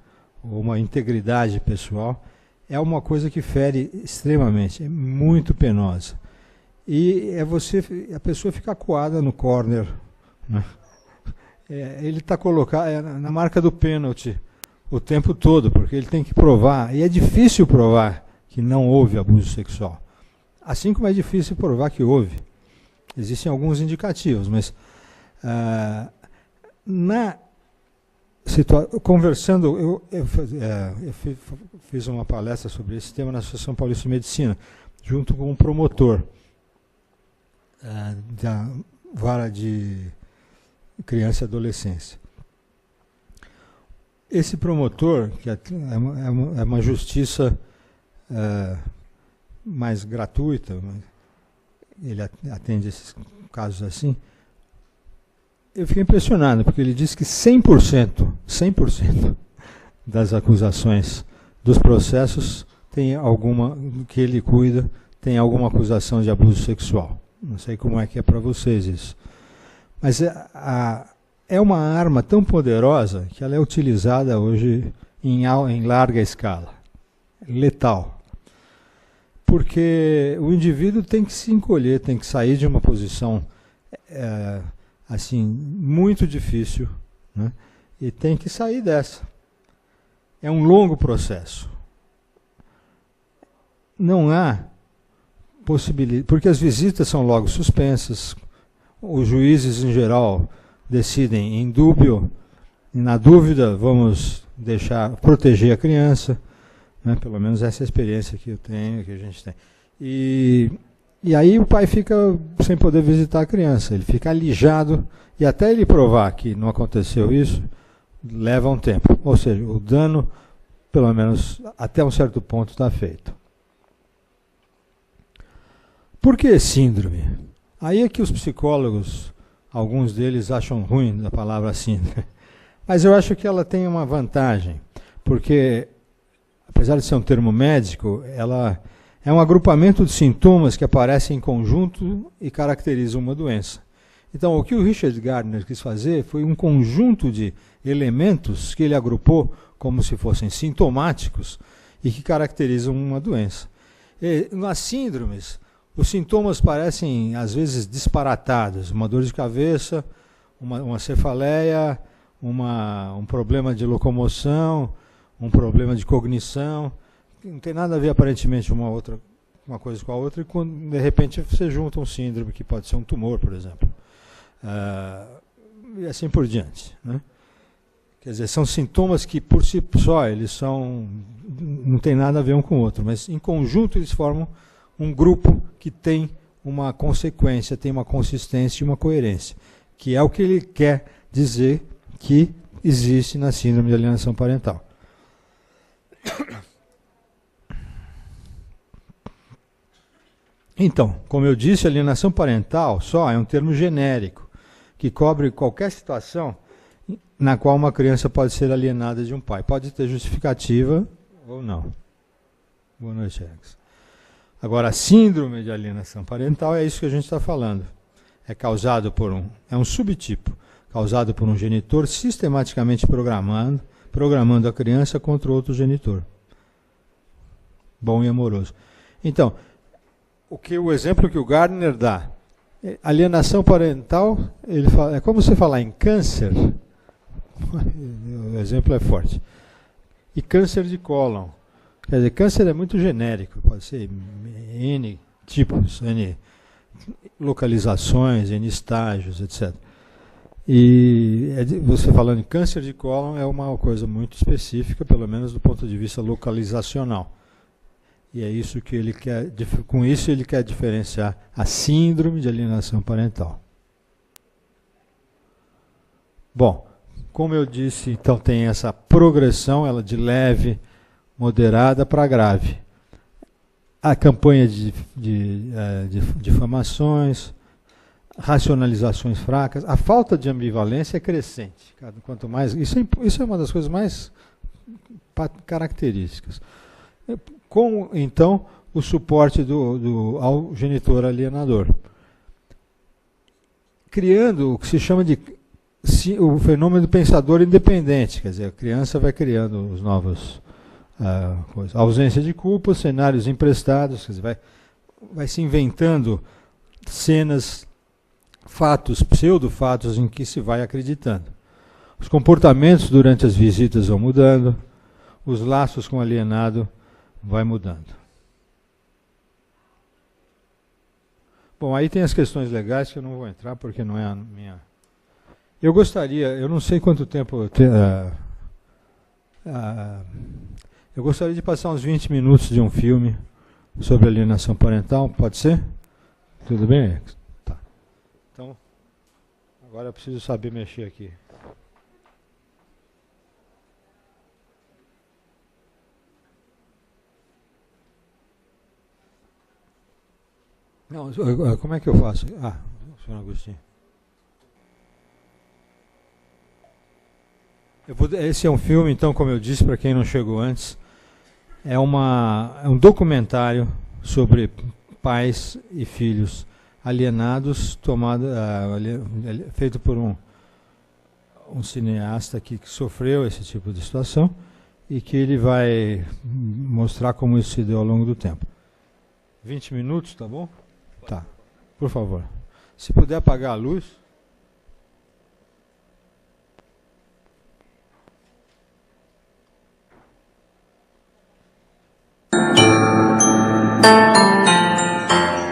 ou uma integridade pessoal, é uma coisa que fere extremamente, é muito penosa. E a pessoa fica acuada no corner, né? Ele está colocado na marca do pênalti o tempo todo, porque ele tem que provar, e é difícil provar que não houve abuso sexual, assim como é difícil provar que houve, Existem alguns indicativos, mas conversando, eu fiz uma palestra sobre esse tema na Associação Paulista de Medicina, junto com um promotor da vara de criança e adolescência. Esse promotor, que é uma justiça mais gratuita, ele atende esses casos assim, eu fiquei impressionado, porque ele disse que 100% das acusações dos processos tem alguma, que ele cuida, tem alguma acusação de abuso sexual. Não sei como é que é para vocês isso. Mas é uma arma tão poderosa que ela é utilizada hoje em larga escala. Letal. Porque o indivíduo tem que se encolher, tem que sair de uma posição assim, muito difícil, né? E tem que sair dessa. É um longo processo. Não há possibilidade, porque as visitas são logo suspensas, os juízes em geral decidem em dúbio, e na dúvida vamos proteger a criança, né? Pelo menos essa é a experiência que eu tenho, que a gente tem. E aí o pai fica sem poder visitar a criança, ele fica alijado, e até ele provar que não aconteceu isso, leva um tempo. Ou seja, o dano, pelo menos até um certo ponto, está feito. Por que síndrome? Aí é que os psicólogos, alguns deles acham ruim a palavra síndrome. Mas eu acho que ela tem uma vantagem, porque, apesar de ser um termo médico, ela é um agrupamento de sintomas que aparecem em conjunto e caracterizam uma doença. Então, o que o Richard Gardner quis fazer foi um conjunto de elementos que ele agrupou como se fossem sintomáticos e que caracterizam uma doença. E, nas síndromes, os sintomas parecem, às vezes, disparatados. Uma dor de cabeça, uma cefaleia, um problema de locomoção, um problema de cognição. Não tem nada a ver, aparentemente, uma coisa com a outra, e quando, de repente, você junta um síndrome, que pode ser um tumor, por exemplo. E assim por diante, né? Quer dizer, são sintomas que, por si só, eles não tem nada a ver um com o outro, mas, em conjunto, eles formam um grupo que tem uma consequência, tem uma consistência e uma coerência, que é o que ele quer dizer que existe na síndrome de alienação parental. Então, como eu disse, alienação parental só é um termo genérico, que cobre qualquer situação na qual uma criança pode ser alienada de um pai. Pode ter justificativa ou não. Boa noite, Alex. Agora, a síndrome de alienação parental é isso que a gente está falando. É causado é um subtipo, causado por um genitor sistematicamente programando a criança contra outro genitor. Bom e amoroso. Então, o exemplo que o Gardner dá, alienação parental, ele fala, é como você falar em câncer, o exemplo é forte, e câncer de cólon. Quer dizer, câncer é muito genérico, pode ser N tipos, N localizações, N estágios, etc. E você falando em câncer de cólon é uma coisa muito específica, pelo menos do ponto de vista localizacional. E é isso que ele quer, com isso ele quer diferenciar a síndrome de alienação parental. Bom, como eu disse, então tem essa progressão, ela de leve, moderada para grave. A campanha de difamações, racionalizações fracas, a falta de ambivalência é crescente. Quanto mais, isso é uma das coisas mais características. Com, então, o suporte ao genitor alienador. Criando o que se chama de o fenômeno do pensador independente, quer dizer, a criança vai criando os novos coisas. Ausência de culpa, cenários emprestados, quer dizer, vai se inventando cenas, fatos, pseudo-fatos em que se vai acreditando. Os comportamentos durante as visitas vão mudando, os laços com o alienado vai mudando. Bom, aí tem as questões legais que eu não vou entrar porque não é a minha... Eu gostaria, eu não sei quanto tempo... eu gostaria de passar uns 20 minutos de um filme sobre alienação parental, pode ser? Tudo bem? Tá. Então, agora eu preciso saber mexer aqui. Não, como é que eu faço? Senhor Agostinho. Esse é um filme, então, como eu disse, para quem não chegou antes, é um documentário sobre pais e filhos alienados, feito por um cineasta que sofreu esse tipo de situação e que ele vai mostrar como isso se deu ao longo do tempo. 20 minutos, tá bom? Tá, por favor. Se puder apagar a luz.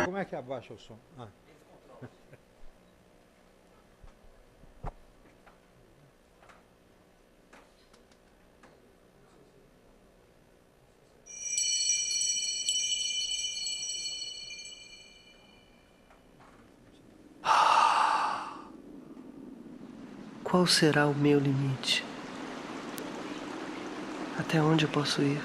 Como é que abaixa o som? Qual será o meu limite? Até onde eu posso ir?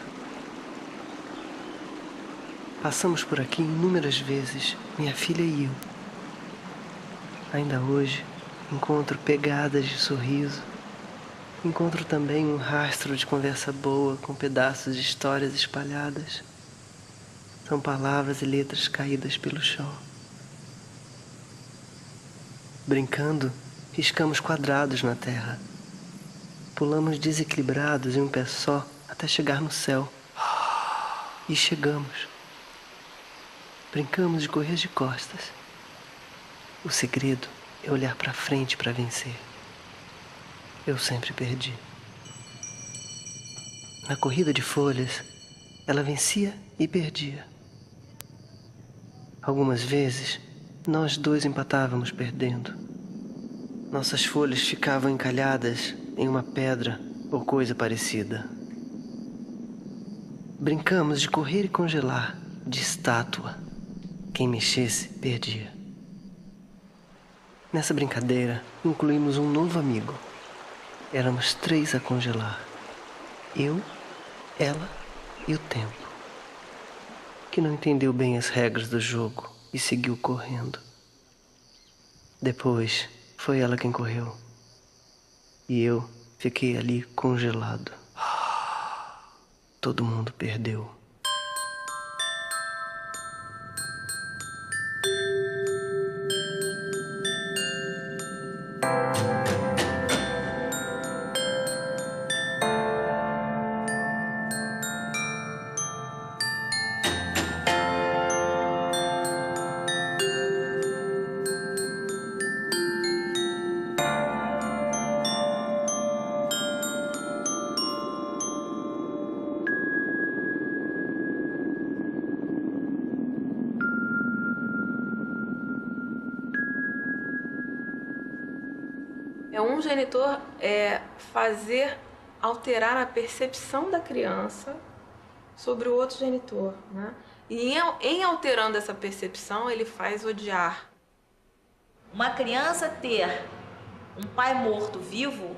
Passamos por aqui inúmeras vezes, minha filha e eu. Ainda hoje, encontro pegadas de sorriso. Encontro também um rastro de conversa boa com pedaços de histórias espalhadas. São palavras e letras caídas pelo chão. Brincando, riscamos quadrados na terra. Pulamos desequilibrados em um pé só até chegar no céu. E chegamos. Brincamos de correr de costas. O segredo é olhar para frente para vencer. Eu sempre perdi. Na corrida de folhas, ela vencia e perdia. Algumas vezes, nós dois empatávamos perdendo. Nossas folhas ficavam encalhadas em uma pedra ou coisa parecida. Brincamos de correr e congelar, de estátua. Quem mexesse, perdia. Nessa brincadeira, incluímos um novo amigo. Éramos 3 a congelar. Eu, ela e o tempo. Que não entendeu bem as regras do jogo e seguiu correndo. Depois, foi ela quem correu. E eu fiquei ali congelado. Todo mundo perdeu. Um genitor é alterar a percepção da criança sobre o outro genitor, né? E em alterando essa percepção, ele faz odiar. Uma criança ter um pai morto vivo,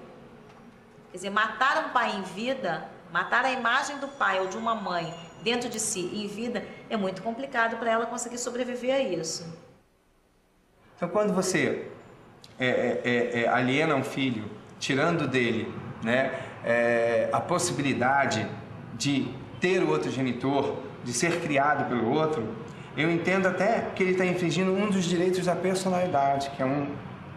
quer dizer, matar um pai em vida, matar a imagem do pai ou de uma mãe dentro de si em vida, é muito complicado para ela conseguir sobreviver a isso. Então, quando você aliena um filho, tirando dele, né, a possibilidade de ter o outro genitor, de ser criado pelo outro, eu entendo até que ele está infringindo um dos direitos da personalidade,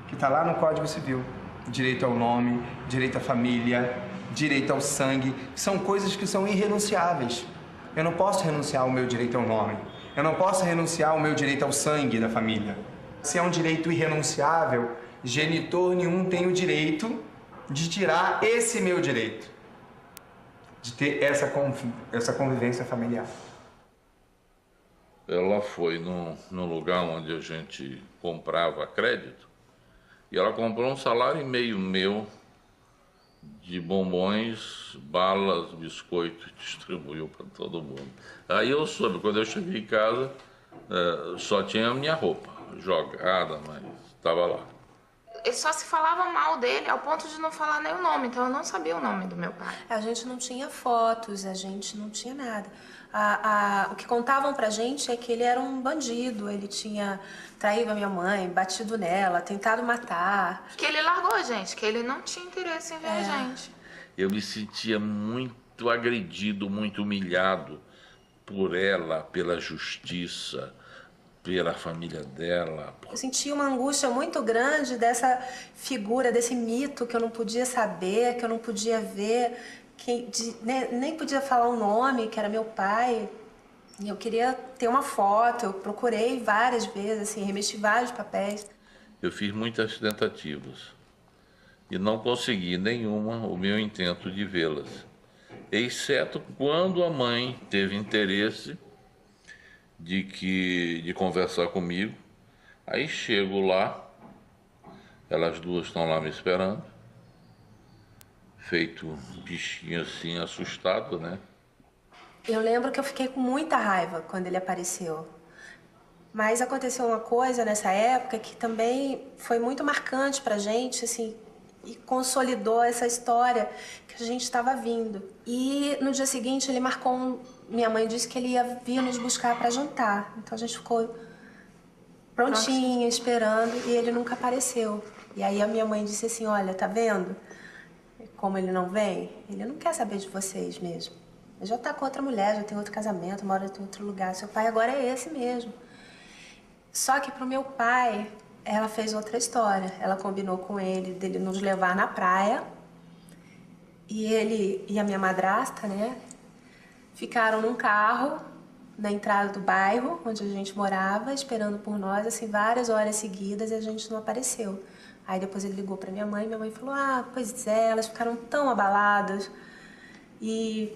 que está lá no Código Civil. Direito ao nome, direito à família, direito ao sangue, são coisas que são irrenunciáveis. Eu não posso renunciar ao meu direito ao nome, eu não posso renunciar ao meu direito ao sangue da família. Se é um direito irrenunciável, genitor nenhum tem o direito de tirar esse meu direito, de ter essa convivência familiar. ela foi num lugar onde a gente comprava a crédito e ela comprou um salário e meio meu de bombons, balas, biscoitos, distribuiu para todo mundo. Aí eu soube, quando eu cheguei em casa, só tinha a minha roupa jogada, mas estava lá. Ele só se falava mal dele, ao ponto de não falar nem o nome, então eu não sabia o nome do meu pai. A gente não tinha fotos, a gente não tinha nada. O que contavam pra gente é que ele era um bandido, ele tinha traído a minha mãe, batido nela, tentado matar. Que ele largou a gente, que ele não tinha interesse em ver a gente. Eu me sentia muito agredido, muito humilhado por ela, pela justiça, pela família dela. Eu sentia uma angústia muito grande dessa figura, desse mito que eu não podia saber, que eu não podia ver, nem podia falar o nome, que era meu pai. E eu queria ter uma foto, eu procurei várias vezes, assim, remexi vários papéis. Eu fiz muitas tentativas e não consegui nenhuma o meu intento de vê-las, exceto quando a mãe teve interesse de conversar comigo. Aí chego lá, elas duas estão lá me esperando, feito um bichinho assim, assustado, né? Eu lembro que eu fiquei com muita raiva quando ele apareceu. Mas aconteceu uma coisa nessa época que também foi muito marcante pra gente, assim, e consolidou essa história que a gente estava vindo. E no dia seguinte ele marcou minha mãe disse que ele ia vir nos buscar para jantar. Então a gente ficou prontinha, esperando, e ele nunca apareceu. E aí a minha mãe disse assim, olha, tá vendo como ele não vem? Ele não quer saber de vocês mesmo. Ele já tá com outra mulher, já tem outro casamento, mora em outro lugar. Seu pai agora é esse mesmo. Só que pro meu pai, ela fez outra história. Ela combinou com ele dele nos levar na praia. E ele e a minha madrasta, né, ficaram num carro na entrada do bairro onde a gente morava, esperando por nós, assim, várias horas seguidas, e a gente não apareceu. Aí depois ele ligou pra minha mãe falou, pois é, elas ficaram tão abaladas. E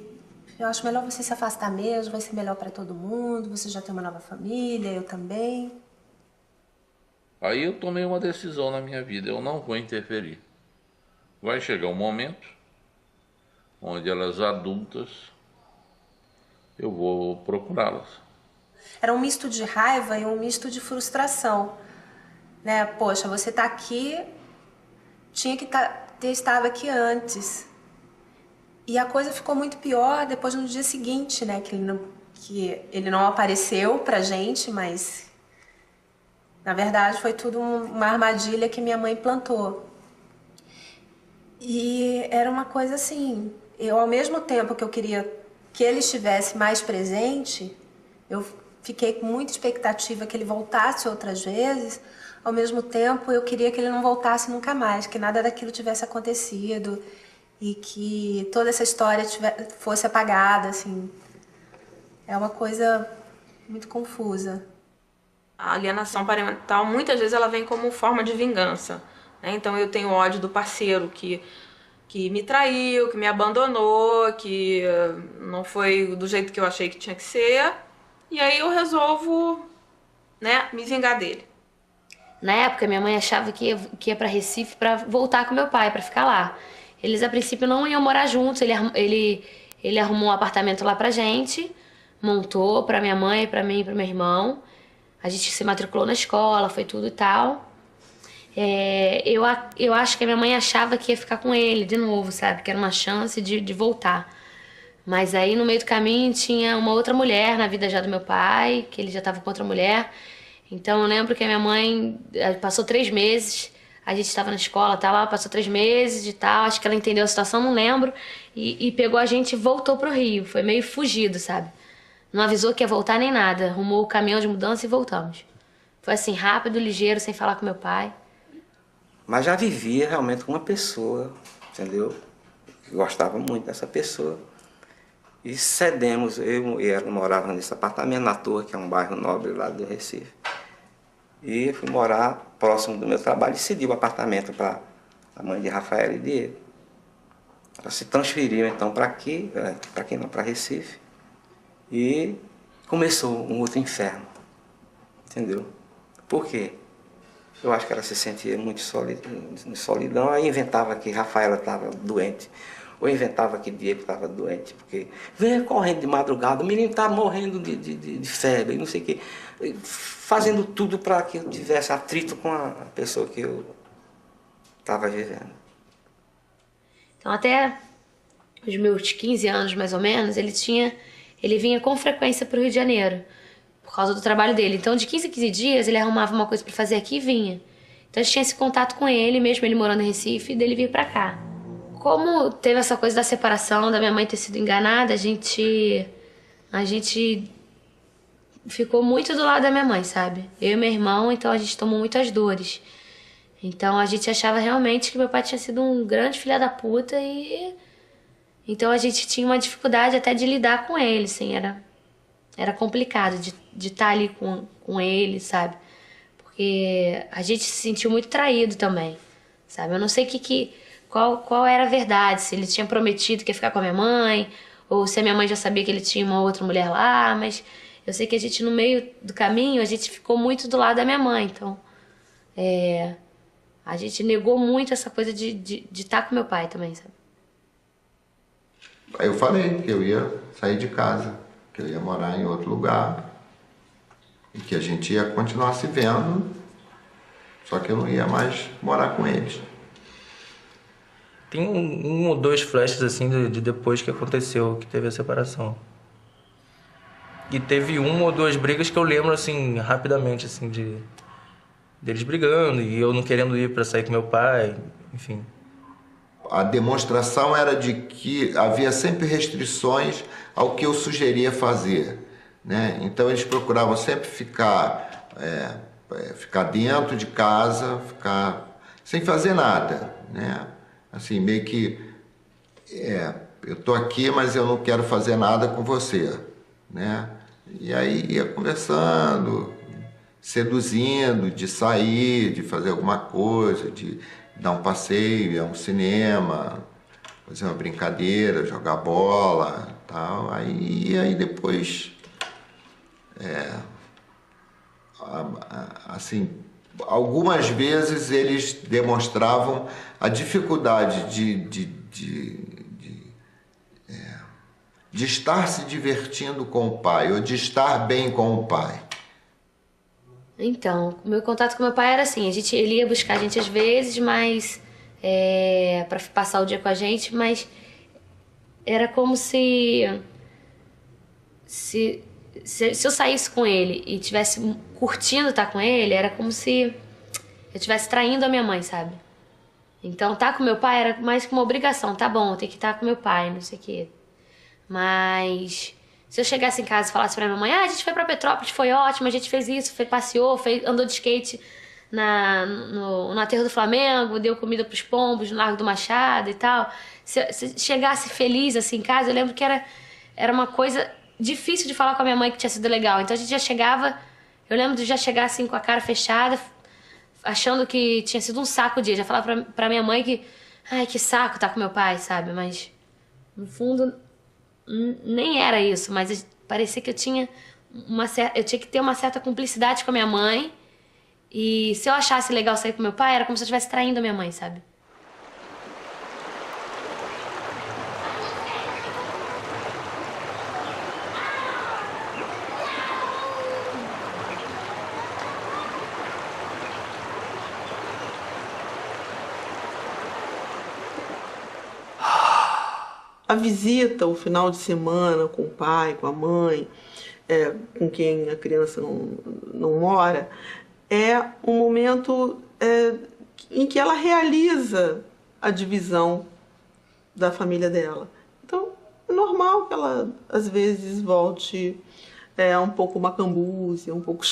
eu acho melhor você se afastar mesmo, vai ser melhor pra todo mundo, você já tem uma nova família, eu também. Aí eu tomei uma decisão na minha vida, eu não vou interferir. Vai chegar um momento onde elas adultas, eu vou procurá-las. Era um misto de raiva e um misto de frustração, né? Poxa, você tá aqui, tinha que ter estado aqui antes. E a coisa ficou muito pior depois no dia seguinte, né? Que ele não apareceu pra gente, mas na verdade foi tudo uma armadilha que minha mãe plantou. E era uma coisa assim, eu ao mesmo tempo que eu queria que ele estivesse mais presente, eu fiquei com muita expectativa que ele voltasse outras vezes, ao mesmo tempo eu queria que ele não voltasse nunca mais, que nada daquilo tivesse acontecido e que toda essa história fosse apagada, assim. É uma coisa muito confusa. A alienação parental, muitas vezes, ela vem como forma de vingança, né? Então eu tenho ódio do parceiro que me traiu, que me abandonou, que não foi do jeito que eu achei que tinha que ser. E aí eu resolvo, né, me vingar dele. Na época, minha mãe achava que ia para Recife para voltar com meu pai, para ficar lá. Eles, a princípio, não iam morar juntos. Ele arrumou um apartamento lá pra gente, montou pra minha mãe, pra mim e pro meu irmão. A gente se matriculou na escola, foi tudo e tal. Eu acho que a minha mãe achava que ia ficar com ele de novo, sabe? Que era uma chance de voltar. Mas aí, no meio do caminho, tinha uma outra mulher na vida já do meu pai, que ele já estava com outra mulher. Então, eu lembro que a minha mãe passou 3 meses, a gente estava na escola, passou 3 meses e tal, acho que ela entendeu a situação, não lembro, e pegou a gente e voltou pro Rio. Foi meio fugido, sabe? Não avisou que ia voltar nem nada, arrumou o caminhão de mudança e voltamos. Foi assim, rápido, ligeiro, sem falar com meu pai. Mas já vivia realmente com uma pessoa, entendeu? Eu gostava muito dessa pessoa. E cedemos, eu e ela morávamos nesse apartamento na Torre, que é um bairro nobre lá do Recife. E fui morar próximo do meu trabalho e cedi o apartamento para a mãe de Rafael e de ele. Ela se transferiu então para aqui, para Recife. E começou um outro inferno, entendeu? Por quê? Eu acho que ela se sentia muito solidão, aí inventava que Rafaela estava doente, ou inventava que Diego estava doente, porque vinha correndo de madrugada, o menino está morrendo de febre, não sei o quê, fazendo tudo para que eu tivesse atrito com a pessoa que eu estava vivendo. Então, até os meus 15 anos, mais ou menos, ele vinha com frequência para o Rio de Janeiro, por causa do trabalho dele. Então, de 15 a 15 dias, ele arrumava uma coisa para fazer aqui e vinha. Então, a gente tinha esse contato com ele, mesmo ele morando em Recife, dele vir para cá. Como teve essa coisa da separação, da minha mãe ter sido enganada, a gente ficou muito do lado da minha mãe, sabe? Eu e meu irmão, então a gente tomou muitas dores. Então, a gente achava realmente que meu pai tinha sido um grande filho da puta e... Então, a gente tinha uma dificuldade até de lidar com ele, assim, era complicado de estar ali com ele, sabe? Porque a gente se sentiu muito traído também, sabe? Eu não sei qual era a verdade, se ele tinha prometido que ia ficar com a minha mãe, ou se a minha mãe já sabia que ele tinha uma outra mulher lá, mas eu sei que a gente, no meio do caminho, a gente ficou muito do lado da minha mãe, então... A gente negou muito essa coisa de estar com meu pai também, sabe? Aí eu falei que eu ia sair de casa, que eu ia morar em outro lugar e que a gente ia continuar se vendo, só que eu não ia mais morar com eles. Tem um ou dois flashes assim de depois que aconteceu, que teve a separação. E teve uma ou duas brigas que eu lembro assim, rapidamente, assim, deles brigando e eu não querendo ir para sair com meu pai, enfim. A demonstração era de que havia sempre restrições ao que eu sugeria fazer, né? Então eles procuravam sempre ficar dentro de casa, ficar sem fazer nada, né? Assim, meio que eu tô aqui, mas eu não quero fazer nada com você, né? E aí ia conversando, seduzindo, de sair, de fazer alguma coisa, de dar um passeio, ir a um cinema, fazer uma brincadeira, jogar bola, tal. Aí depois, assim, algumas vezes eles demonstravam a dificuldade de estar se divertindo com o pai, ou de estar bem com o pai. Então, o meu contato com meu pai era assim, ele ia buscar a gente às vezes, mas para passar o dia com a gente, mas era como se eu saísse com ele e tivesse curtindo estar com ele, era como se eu estivesse traindo a minha mãe, sabe? Então, estar com meu pai era mais que uma obrigação, tá bom, eu tenho que estar com meu pai, não sei o quê. Mas... Se eu chegasse em casa e falasse pra minha mãe, a gente foi pra Petrópolis, foi ótimo, a gente fez isso, passeou, andou de skate no aterro do Flamengo, deu comida pros pombos no Largo do Machado e tal. Se chegasse feliz assim em casa, eu lembro que era uma coisa difícil de falar com a minha mãe que tinha sido legal. Então a gente já chegava, eu lembro de já chegar assim com a cara fechada, achando que tinha sido um saco o dia. Já falava pra minha mãe que, ai, que saco tá com meu pai, sabe? Mas no fundo... Nem era isso, mas parecia que eu tinha que ter uma certa cumplicidade com a minha mãe. E se eu achasse legal sair com meu pai, era como se eu estivesse traindo a minha mãe, sabe? A visita, o final de semana com o pai, com a mãe, com quem a criança não mora, é um momento em que ela realiza a divisão da família dela. Então, é normal que ela, às vezes, volte um pouco macambúzia, um pouco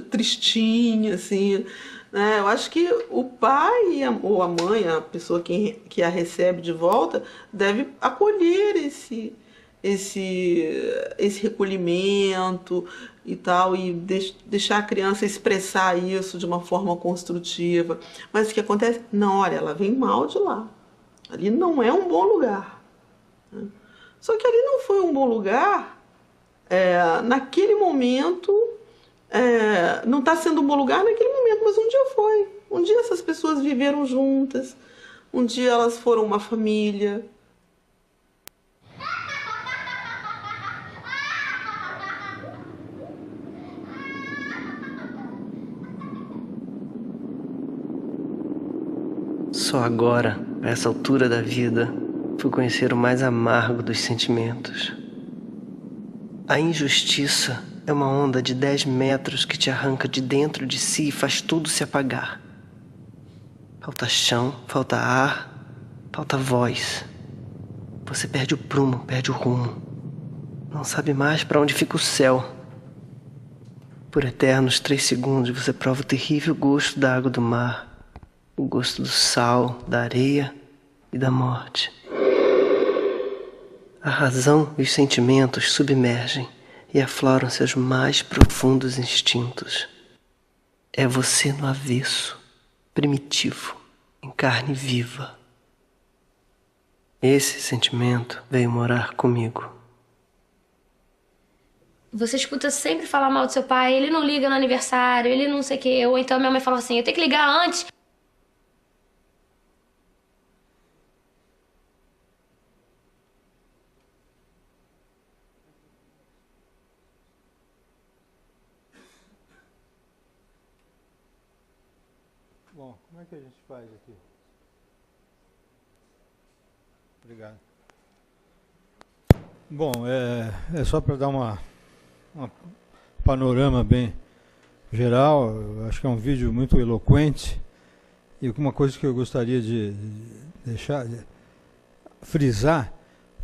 tristinha, assim, né? Eu acho que o pai ou a mãe, a pessoa que a recebe de volta, deve acolher esse recolhimento e tal, e deixar a criança expressar isso de uma forma construtiva. Mas o que acontece? Não, olha, ela vem mal de lá. Ali não é um bom lugar. Só que ali não foi um bom lugar Naquele momento, não está sendo um bom lugar naquele momento, mas um dia foi. Um dia essas pessoas viveram juntas, um dia elas foram uma família. Só agora, a essa altura da vida, fui conhecer o mais amargo dos sentimentos. A injustiça é uma onda de 10 metros que te arranca de dentro de si e faz tudo se apagar. Falta chão, falta ar, falta voz. Você perde o prumo, perde o rumo. Não sabe mais para onde fica o céu. Por eternos 3 segundos você prova o terrível gosto da água do mar. O gosto do sal, da areia e da morte. A razão e os sentimentos submergem e afloram seus mais profundos instintos. É você no avesso, primitivo, em carne viva. Esse sentimento veio morar comigo. Você escuta sempre falar mal do seu pai, ele não liga no aniversário, ele não sei o quê. Ou então minha mãe falava assim, eu tenho que ligar antes. Bom, como é que a gente faz aqui? Obrigado. Bom, é só para dar um panorama bem geral. Eu acho que é um vídeo muito eloquente. E uma coisa que eu gostaria de frisar,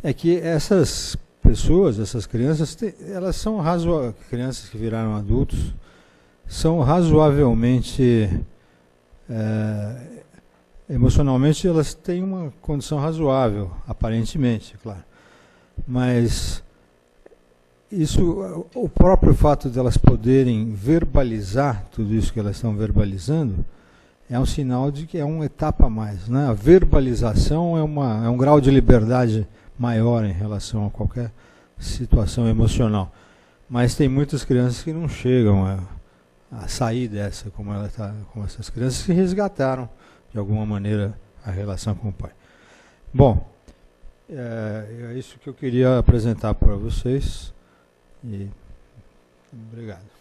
é que essas pessoas, essas crianças, elas são crianças que viraram adultos, são razoavelmente... emocionalmente elas têm uma condição razoável, aparentemente, claro. Mas o próprio fato de elas poderem verbalizar tudo isso que elas estão verbalizando é um sinal de que é uma etapa a mais, né? A verbalização é um grau de liberdade maior em relação a qualquer situação emocional. Mas tem muitas crianças que não chegam a sair dessa, como essas crianças que resgataram de alguma maneira a relação com o pai. Bom, é isso que eu queria apresentar para vocês e obrigado.